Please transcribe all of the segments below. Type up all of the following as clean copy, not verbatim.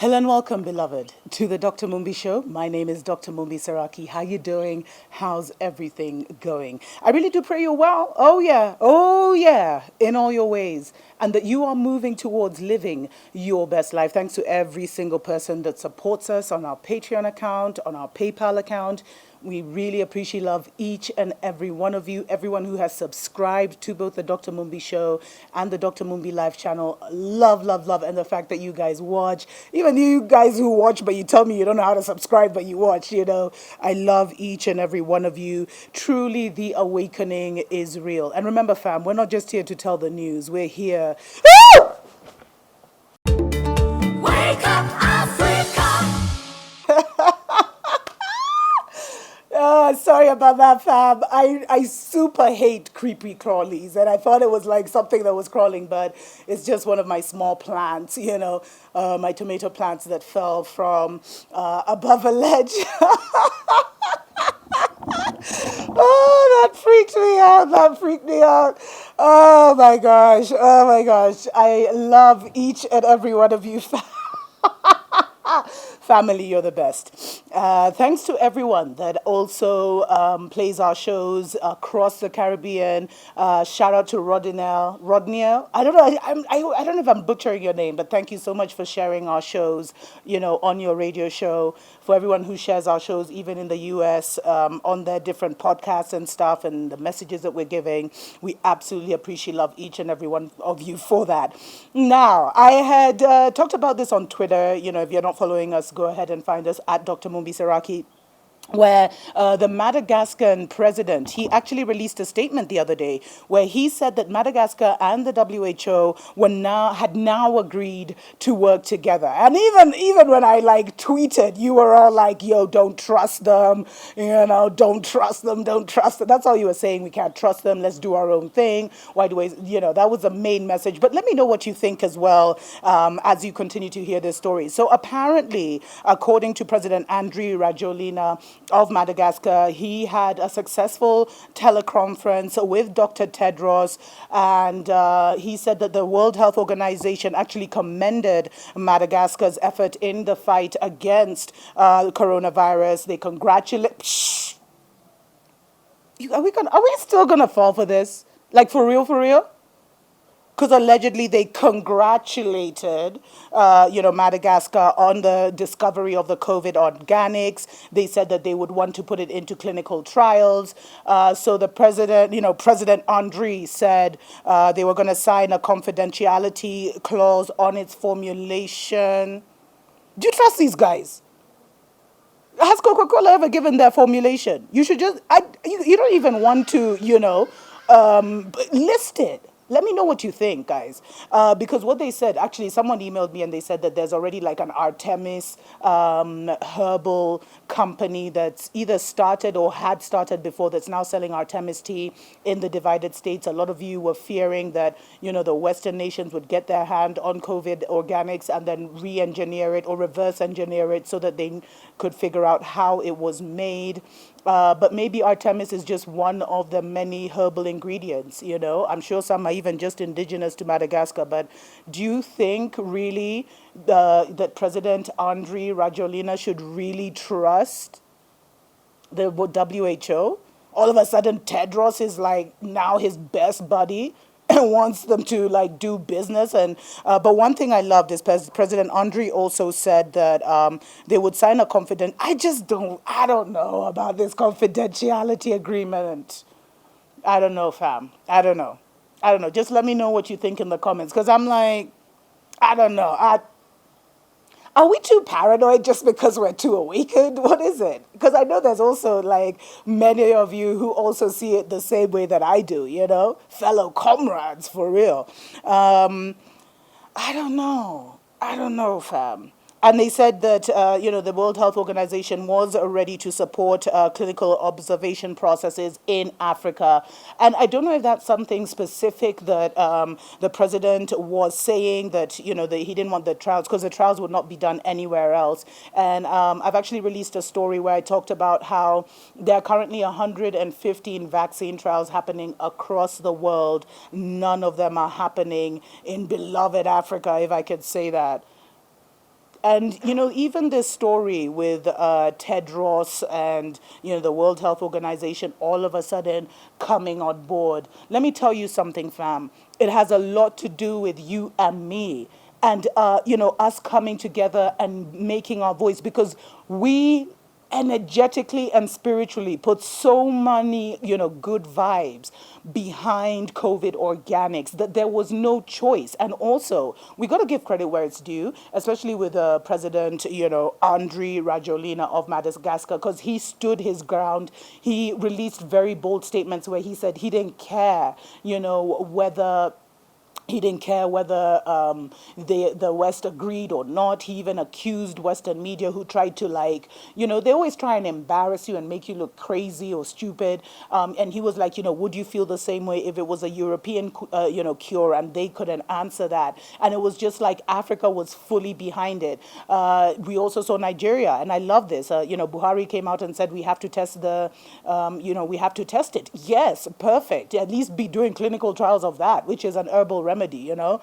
Hello and welcome, beloved, to the Dr. Mumbi Show. My name is Dr. Mumbi Saraki. How you doing? How's everything going? I really do pray you're well. Oh yeah, in all your ways. And that you are moving towards living your best life. Thanks to every single person that supports us on our Patreon account, on our PayPal account. We really appreciate love each and every one of you, everyone who has subscribed to both the Dr. Mumbi Show and the Dr. Mumbi Live channel. Love, love, love. And the fact that you guys watch, even you guys who watch, but you tell me you don't know how to subscribe, but you watch, I love each and every one of you. Truly, the awakening is real. And remember, fam, we're not just here to tell the news. We're here. Wake up, Africa! Sorry about that, fam. I super hate creepy crawlies, and I thought it was like something that was crawling, but it's just one of my small plants, my tomato plants that fell from above a ledge. Oh, that freaked me out. That freaked me out. Oh my gosh. Oh my gosh. I love each and every one of you. Family, you're the best. Thanks to everyone that also plays our shows across the Caribbean. Shout out to Rodniel. I don't know. I don't know if I'm butchering your name, but thank you so much for sharing our shows, on your radio show. For everyone who shares our shows, even in the US, on their different podcasts and stuff, and the messages that we're giving, we absolutely appreciate love each and every one of you for that. Now, I had talked about this on Twitter. If you're not following us, go ahead and find us at Dr. Mumbi Saraki, where the Madagascan president, he actually released a statement the other day where he said that Madagascar and the WHO had now agreed to work together. And even when I tweeted, you were all like, yo, don't trust them, don't trust them, don't trust them. That's all you were saying. We can't trust them. Let's do our own thing. Why do we, that was the main message. But let me know what you think as well as you continue to hear this story. So apparently, according to President Andry Rajoelina of Madagascar, he had a successful teleconference with Dr. Tedros, and he said that the World Health Organization actually commended Madagascar's effort in the fight against coronavirus. They congratulate. Are we still gonna fall for this? Like for real, for real? Because allegedly they congratulated, Madagascar on the discovery of the COVID organics. They said that they would want to put it into clinical trials. So the president, President Andry said they were going to sign a confidentiality clause on its formulation. Do you trust these guys? Has Coca-Cola ever given their formulation? You should you don't even want to, list it. Let me know what you think, guys. Because what they said, actually, someone emailed me and they said that there's already like an Artemis herbal company that's either started or had started before that's now selling Artemis tea in the divided states. A lot of you were fearing that, the Western nations would get their hand on COVID organics and then re-engineer it or reverse engineer it so that they could figure out how it was made. But maybe Artemis is just one of the many herbal ingredients, I'm sure some are even just indigenous to Madagascar. But do you think really that President Andry Rajoelina should really trust the WHO? All of a sudden, Tedros is like now his best buddy and wants them to do business. And but one thing I loved is President Andry also said that they would sign a I don't know about this confidentiality agreement. I don't know, fam. I don't know. Just let me know what you think in the comments, because I'm like, I don't know. Are we too paranoid just because we're too awakened? What is it? Because I know there's also many of you who also see it the same way that I do, fellow comrades, for real. I don't know. Fam. And they said that, the World Health Organization was ready to support clinical observation processes in Africa. And I don't know if that's something specific that the president was saying, that, he didn't want the trials, because the trials would not be done anywhere else. And I've actually released a story where I talked about how there are currently 115 vaccine trials happening across the world. None of them are happening in beloved Africa, if I could say that. And, even this story with Tedros and, the World Health Organization all of a sudden coming on board. Let me tell you something, fam. It has a lot to do with you and me. And, us coming together and making our voice, because we energetically and spiritually put so many, good vibes behind COVID organics that there was no choice. And also, we got to give credit where it's due, especially with President, Andry Rajoelina of Madagascar, because he stood his ground. He released very bold statements where he said he didn't care, whether the West agreed or not. He even accused Western media who tried to they always try and embarrass you and make you look crazy or stupid. And he was like, would you feel the same way if it was a European, cure? And they couldn't answer that. And it was just like Africa was fully behind it. We also saw Nigeria, and I love this. Buhari came out and said we have to test we have to test it. Yes, perfect. At least be doing clinical trials of that, which is an herbal remedy. So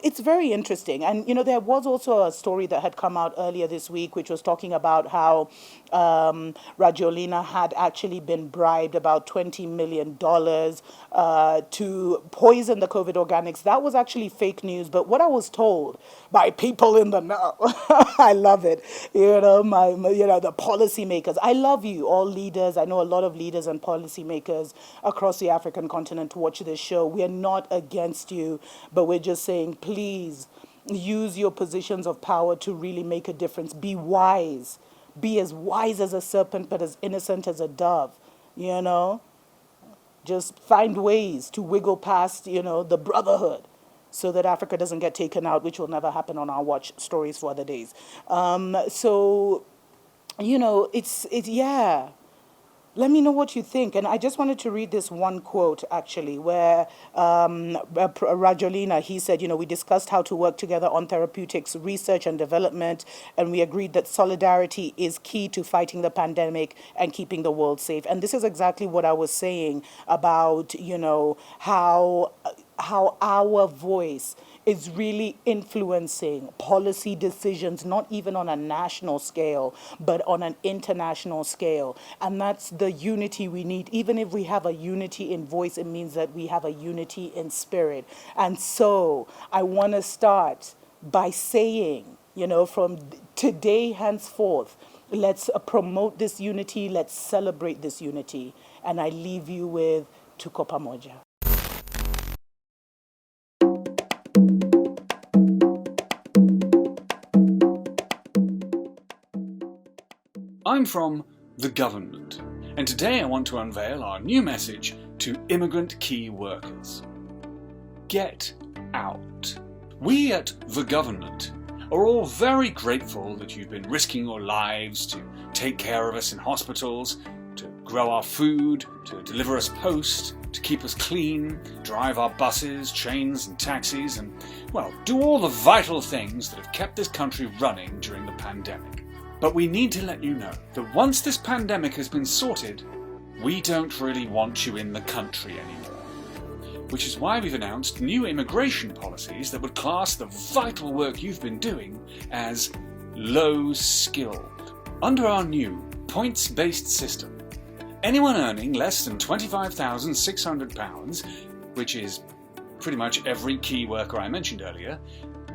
it's very interesting. And, there was also a story that had come out earlier this week, which was talking about how Rajoelina had actually been bribed about $20 million to poison the COVID organics. That was actually fake news. But what I was told by people in the know, I love it. The policymakers. I love you, all leaders. I know a lot of leaders and policymakers across the African continent watch this show. We are not against you, but we're just saying, please use your positions of power to really make a difference. Be wise. Be as wise as a serpent, but as innocent as a dove. Just find ways to wiggle past, the brotherhood, so that Africa doesn't get taken out, which will never happen on our watch stories for other days. Yeah. Let me know what you think. And I just wanted to read this one quote, actually, where Rajoelina, he said, we discussed how to work together on therapeutics research and development, and we agreed that solidarity is key to fighting the pandemic and keeping the world safe. And this is exactly what I was saying about, how our voice is really influencing policy decisions, not even on a national scale, but on an international scale. And that's the unity we need. Even if we have a unity in voice, it means that we have a unity in spirit. And so I want to start by saying, from today henceforth, let's promote this unity, let's celebrate this unity. And I leave you with Tuko Pamoja. I'm from the government, and today I want to unveil our new message to immigrant key workers. Get out. We at the government are all very grateful that you've been risking your lives to take care of us in hospitals, to grow our food, to deliver us post, to keep us clean, drive our buses, trains and taxis, and, do all the vital things that have kept this country running during the pandemic. But we need to let you know that once this pandemic has been sorted, we don't really want you in the country anymore. Which is why we've announced new immigration policies that would class the vital work you've been doing as low-skilled. Under our new points-based system, anyone earning less than £25,600, which is pretty much every key worker I mentioned earlier,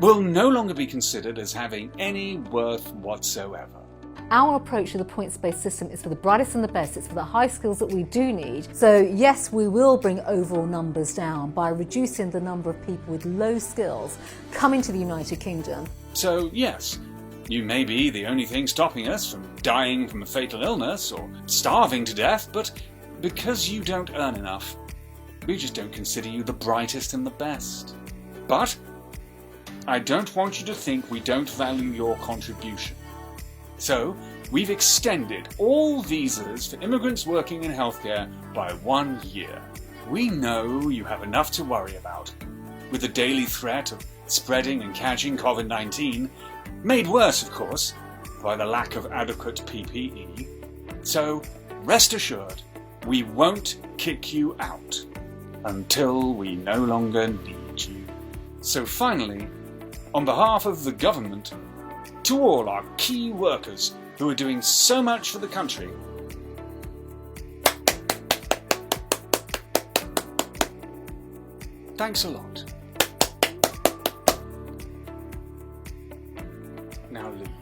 will no longer be considered as having any worth whatsoever. Our approach to the points-based system is for the brightest and the best. It's for the high skills that we do need. So yes, we will bring overall numbers down by reducing the number of people with low skills coming to the United Kingdom. So yes, you may be the only thing stopping us from dying from a fatal illness or starving to death, but because you don't earn enough, we just don't consider you the brightest and the best. But I don't want you to think we don't value your contribution. So, we've extended all visas for immigrants working in healthcare by 1 year. We know you have enough to worry about, with the daily threat of spreading and catching COVID-19, made worse, of course, by the lack of adequate PPE. So, rest assured, we won't kick you out until we no longer need you. So finally, on behalf of the government, To all our key workers who are doing so much for the country, thanks a lot. Now leave.